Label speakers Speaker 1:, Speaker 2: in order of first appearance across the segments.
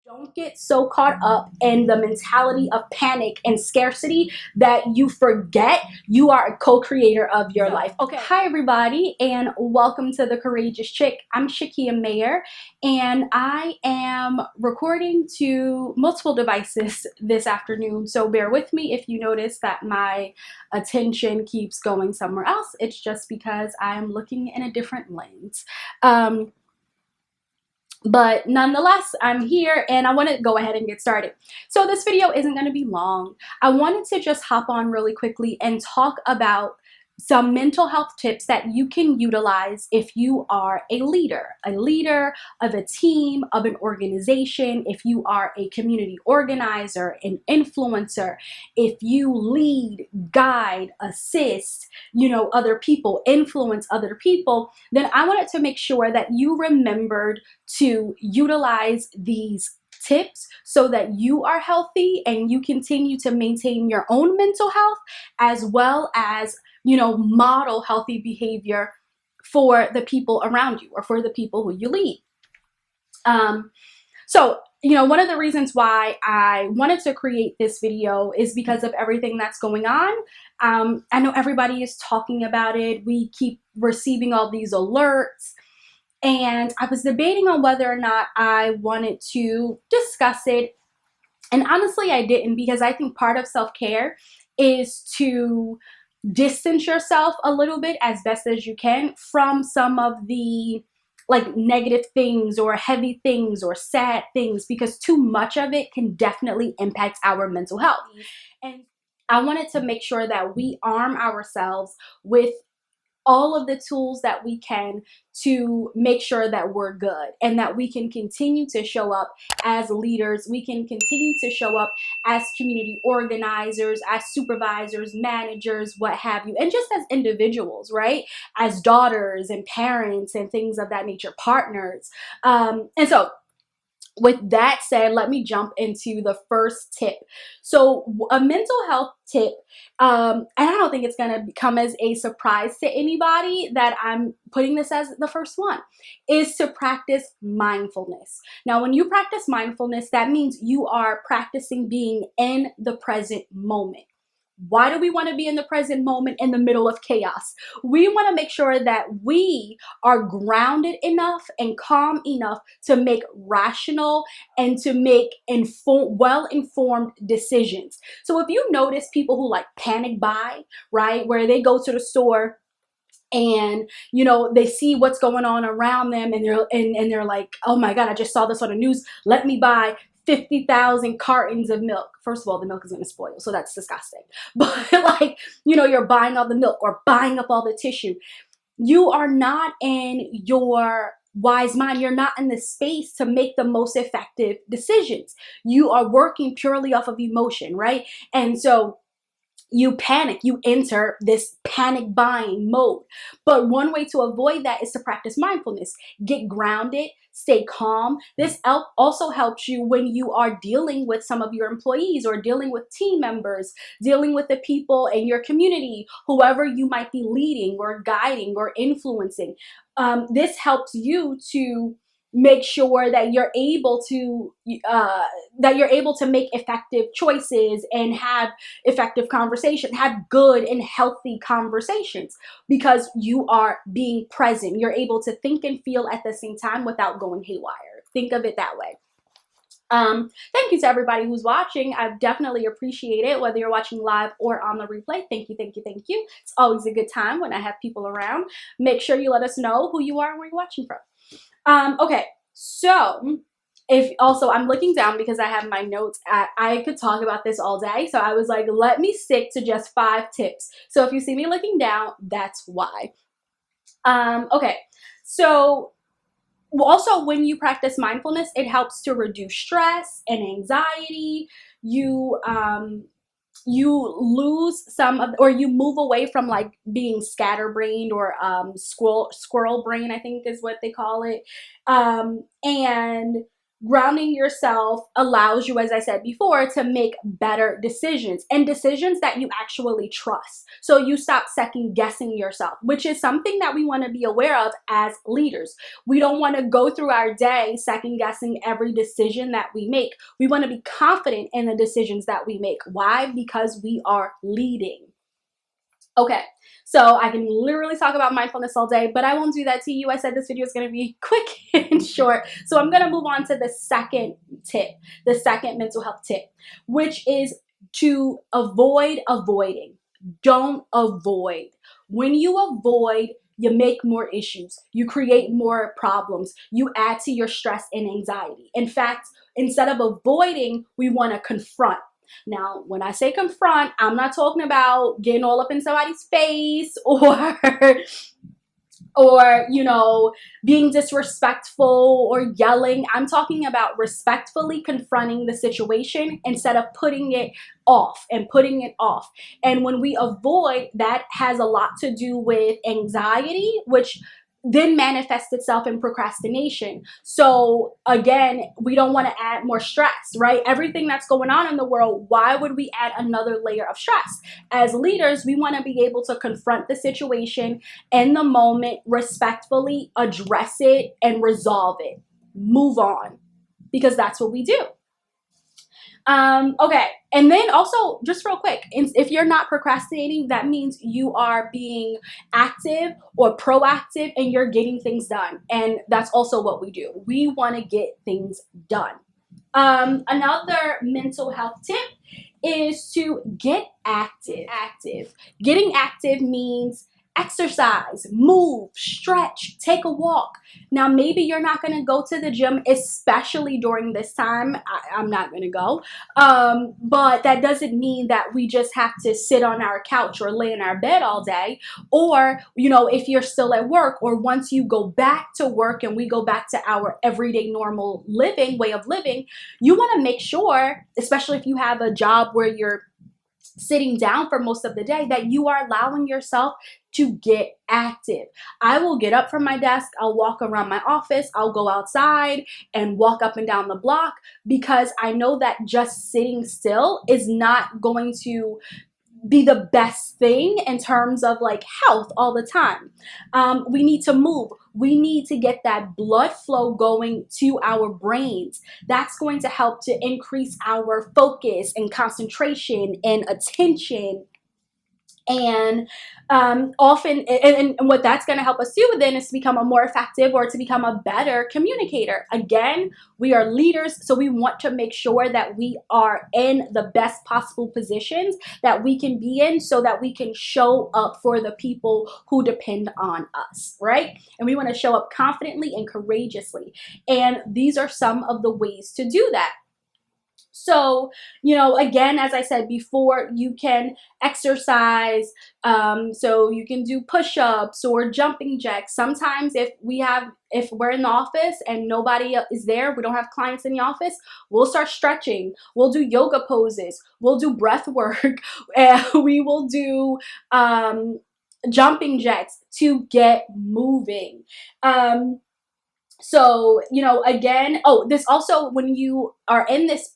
Speaker 1: Don't get so caught up in the mentality of panic and scarcity that you forget you are a co-creator of your life. Okay. Hi, everybody, and welcome to The Courageous Chick. I'm Shakia Mayer, and I am recording to multiple devices this afternoon. So bear with me if you notice that my attention keeps going somewhere else. It's just because I'm looking in a different lens. But nonetheless, I'm here and I want to go ahead and get started. So this video isn't going to be long. I wanted to just hop on really quickly and talk about some mental health tips that you can utilize if you are a leader of a team, of an organization, if you are a community organizer, an influencer, if you lead, guide, assist, other people, influence other people, then I wanted to make sure that you remembered to utilize these tips so that you are healthy and you continue to maintain your own mental health, as well as model healthy behavior for the people around you or for the people who you lead. So one of the reasons why I wanted to create this video is because of everything that's going on. I know everybody is talking about it. We keep receiving all these alerts. And I was debating on whether or not I wanted to discuss it. And honestly, I didn't, because I think part of self-care is to distance yourself a little bit as best as you can from some of the negative things or heavy things or sad things, because too much of it can definitely impact our mental health. And I wanted to make sure that we arm ourselves with all of the tools that we can to make sure that we're good and that we can continue to show up as leaders. We can continue to show up as community organizers, as supervisors, managers, what have you, and just as individuals, right? As daughters and parents and things of that nature, partners. And so with that said, let me jump into the first tip. So a mental health tip, and I don't think it's going to come as a surprise to anybody that I'm putting this as the first one, is to practice mindfulness. Now, when you practice mindfulness, that means you are practicing being in the present moment. Why do we want to be in the present moment in the middle of chaos? We want to make sure that we are grounded enough and calm enough to make rational and to make well-informed decisions. So if you notice people who panic buy, right, where they go to the store and they see what's going on around them and they're like, oh my God, I just saw this on the news, let me buy 50,000 cartons of milk. First of all, the milk is going to spoil, so that's disgusting. But you're buying all the milk or buying up all the tissue. You are not in your wise mind. You're not in the space to make the most effective decisions. You are working purely off of emotion, right? And so you panic, you enter this panic buying mode. But one way to avoid that is to practice mindfulness. Get grounded, stay calm. This also helps you when you are dealing with some of your employees or dealing with team members, dealing with the people in your community, whoever you might be leading or guiding or influencing. This helps you to make sure that you're able to make effective choices and have effective conversation, have good and healthy conversations, because you are being present. You're able to think and feel at the same time without going haywire. Think of it that way. Thank you to everybody who's watching. I definitely appreciate it, whether you're watching live or on the replay. Thank you, thank you, thank you. It's always a good time when I have people around. Make sure you let us know who you are and where you're watching from. Okay, so I'm looking down because I have my notes. I could talk about this all day, so I was like, let me stick to just 5 tips. So if you see me looking down, that's why. Okay, so also when you practice mindfulness, it helps to reduce stress and anxiety. You lose some of, or you move away from being scatterbrained or squirrel brain, I think is what they call it. And Grounding yourself allows you, as I said before, to make better decisions, and decisions that you actually trust. So you stop second guessing yourself, which is something that we want to be aware of as leaders. We don't want to go through our day second guessing every decision that we make. We want to be confident in the decisions that we make. Why? Because we are leading. Okay, so I can literally talk about mindfulness all day, but I won't do that to you. I said this video is going to be quick and short. So I'm going to move on to the second tip, the second mental health tip, which is to avoid avoiding. Don't avoid. When you avoid, you make more issues. You create more problems. You add to your stress and anxiety. In fact, instead of avoiding, we want to confront. Now, when I say confront, I'm not talking about getting all up in somebody's face or you know, being disrespectful or yelling. I'm talking about respectfully confronting the situation instead of putting it off and putting it off. And when we avoid, that has a lot to do with anxiety, which then manifests itself in procrastination. So again, we don't want to add more stress, right? Everything that's going on in the world, why would we add another layer of stress? As leaders, we want to be able to confront the situation in the moment, respectfully address it and resolve it. Move on, because that's what we do. Okay, and then also, just real quick, if you're not procrastinating, that means you are being active or proactive and you're getting things done. And that's also what we do. We want to get things done. Another mental health tip is to get active. Getting active means exercise, move, stretch, take a walk. Now, maybe you're not going to go to the gym, especially during this time. I'm not going to go. But that doesn't mean that we just have to sit on our couch or lay in our bed all day. Or, you know, if you're still at work, or once you go back to work and we go back to our everyday normal way of living, you want to make sure, especially if you have a job where you're sitting down for most of the day, that you are allowing yourself to get active. I will get up from my desk, I'll walk around my office, I'll go outside and walk up and down the block, because I know that just sitting still is not going to be the best thing in terms of like health all the time. We need to move. We need to get that blood flow going to our brains. That's going to help to increase our focus and concentration and attention. And often, and what that's going to help us do then is to become a more effective, or to become a better communicator. Again, we are leaders, so we want to make sure that we are in the best possible positions that we can be in, so that we can show up for the people who depend on us, right? And we want to show up confidently and courageously. And these are some of the ways to do that. So, you know, again, as I said before, you can exercise. So you can do push-ups or jumping jacks. Sometimes if we're in the office and nobody is there, we don't have clients in the office, we'll start stretching. We'll do yoga poses. We'll do breath work. And we will do jumping jacks to get moving. So, you know, again, this also, when you are in this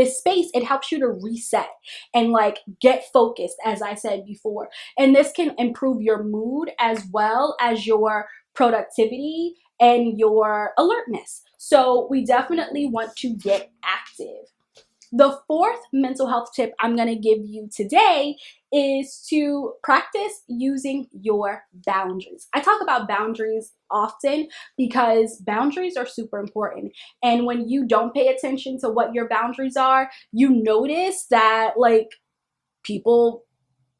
Speaker 1: space, it helps you to reset and like get focused, as I said before. And this can improve your mood as well as your productivity and your alertness. So we definitely want to get active. The fourth mental health tip I'm going to give you today is to practice using your boundaries. I talk about boundaries often because boundaries are super important. And when you don't pay attention to what your boundaries are, you notice that like people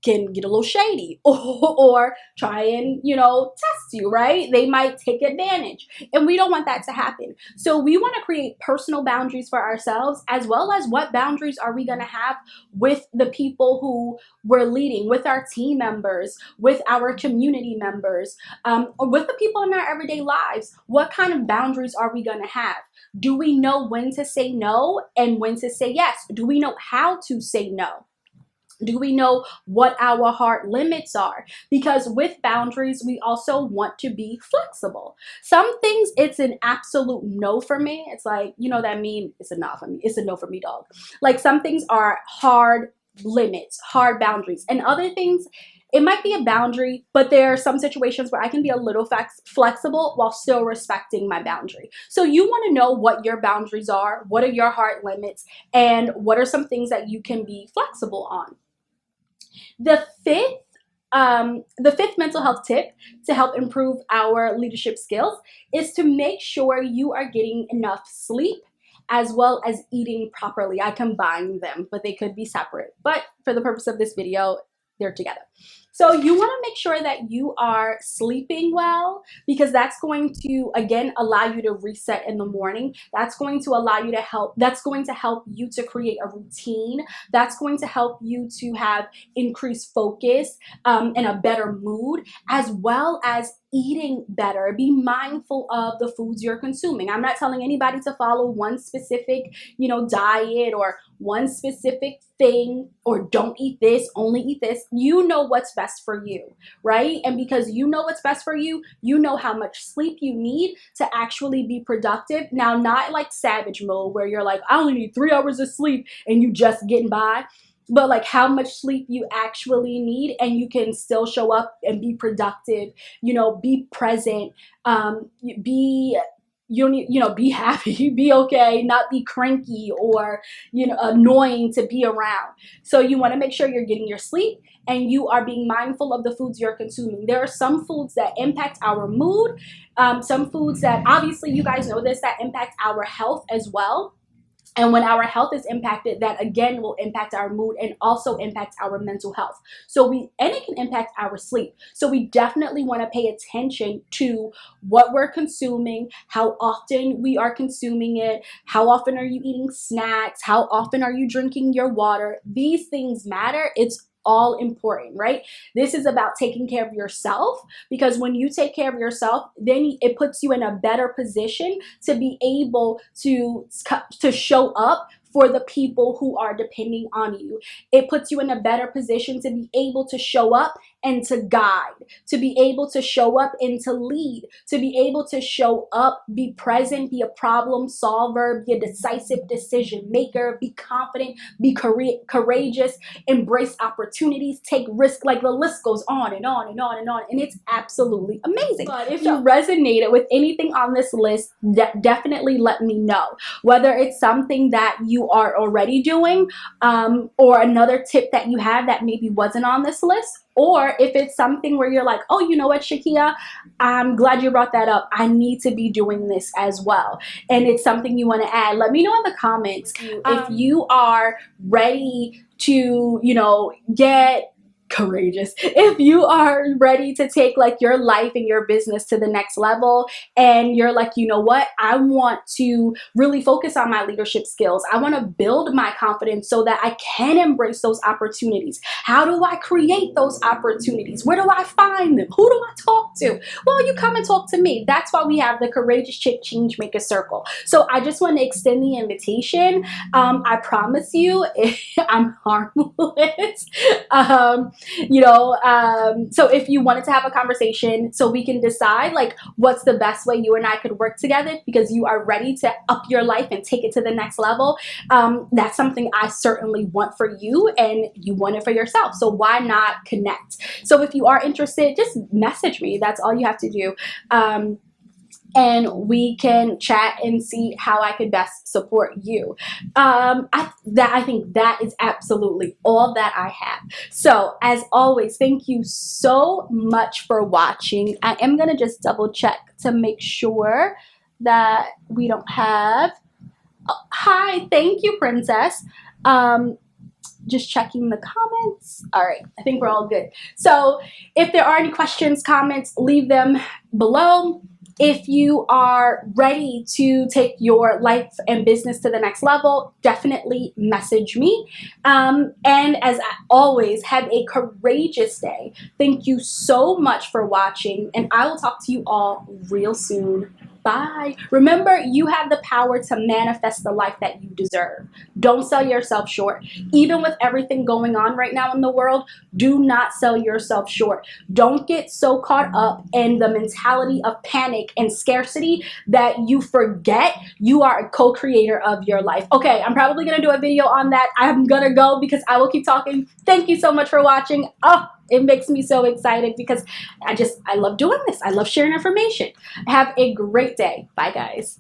Speaker 1: can get a little shady or try and, you know, test you, right? They might take advantage, and we don't want that to happen. So we want to create personal boundaries for ourselves, as well as what boundaries are we going to have with the people who we're leading, with our team members, with our community members, or with the people in our everyday lives. What kind of boundaries are we going to have? Do we know when to say no and when to say yes? Do we know how to say no? Do we know what our heart limits are? Because with boundaries, we also want to be flexible. Some things, it's an absolute no for me. It's like, you know that meme, it's a no for me. It's a no for me, dog. Like some things are hard limits, hard boundaries. And other things, it might be a boundary, but there are some situations where I can be a little flexible while still respecting my boundary. So you want to know what your boundaries are, what are your heart limits, and what are some things that you can be flexible on. The fifth mental health tip to help improve our leadership skills is to make sure you are getting enough sleep as well as eating properly. I combine them, but they could be separate. But for the purpose of this video, they're together. So you want to make sure that you are sleeping well, because that's going to, again, allow you to reset in the morning. That's going to allow you to that's going to help you to create a routine. That's going to help you to have increased focus and a better mood, as well as eating better. Be mindful of the foods you're consuming. I'm not telling anybody to follow one specific, diet or one specific thing, or don't eat this, only eat this. You know what's best for you, right? And because you know what's best for you, you know how much sleep you need to actually be productive. Now, not like savage mode where you're like, I only need 3 hours of sleep and you just getting by, but like how much sleep you actually need, and you can still show up and be productive, be present, be be happy, be okay, not be cranky or annoying to be around. So you want to make sure you're getting your sleep and you are being mindful of the foods you're consuming. There are some foods that impact our mood, some foods that, obviously you guys know this, that impact our health as well. And when our health is impacted, that again will impact our mood and also impact our mental health. And it can impact our sleep. So we definitely want to pay attention to what we're consuming, how often we are consuming it, how often are you eating snacks, how often are you drinking your water. These things matter. It's all important, right? This is about taking care of yourself, because when you take care of yourself, then it puts you in a better position to be able to show up for the people who are depending on you. It puts you in a better position to be able to show up and to guide, to be able to show up and to lead, to be able to show up, be present, be a problem solver, be a decisive decision maker, be confident, be courageous, embrace opportunities, take risks. Like the list goes on and on and on and on, and it's absolutely amazing. But if you resonated with anything on this list, definitely let me know. Whether it's something that you are already doing, or another tip that you have that maybe wasn't on this list, or if it's something where you're like, oh, you know what, Shakia, I'm glad you brought that up. I need to be doing this as well. And it's something you want to add. Let me know in the comments if you are ready to, get courageous, if you are ready to take like your life and your business to the next level, and you're like, you know what, I want to really focus on my leadership skills. I want to build my confidence so that I can embrace those opportunities. How do I create those opportunities? Where do I find them? Who do I talk to? Well, you come and talk to me. That's why we have the Courageous Chick Change Maker Circle. So I just want to extend the invitation. I promise you, I'm harmless. So if you wanted to have a conversation so we can decide like what's the best way you and I could work together, because you are ready to up your life and take it to the next level, that's something I certainly want for you, and you want it for yourself. So why not connect? So if you are interested, just message me. That's all you have to do. And we can chat and see how I could best support you. I think that is absolutely all that I have. So as always, thank you so much for watching. I am gonna just double check to make sure that we don't have, hi, thank you, Princess. Just checking the comments. All right, I think we're all good. So if there are any questions, comments, leave them below. If you are ready to take your life and business to the next level, definitely message me. And as always, have a courageous day. Thank you so much for watching, and I will talk to you all real soon. Bye. Remember, you have the power to manifest the life that you deserve. Don't sell yourself short. Even with everything going on right now in the world, do not sell yourself short. Don't get so caught up in the mentality of panic and scarcity that you forget you are a co-creator of your life. Okay, I'm probably going to do a video on that. I'm going to go because I will keep talking. Thank you so much for watching. Oh, it makes me so excited because I love doing this. I love sharing information. Have a great day. Bye, guys.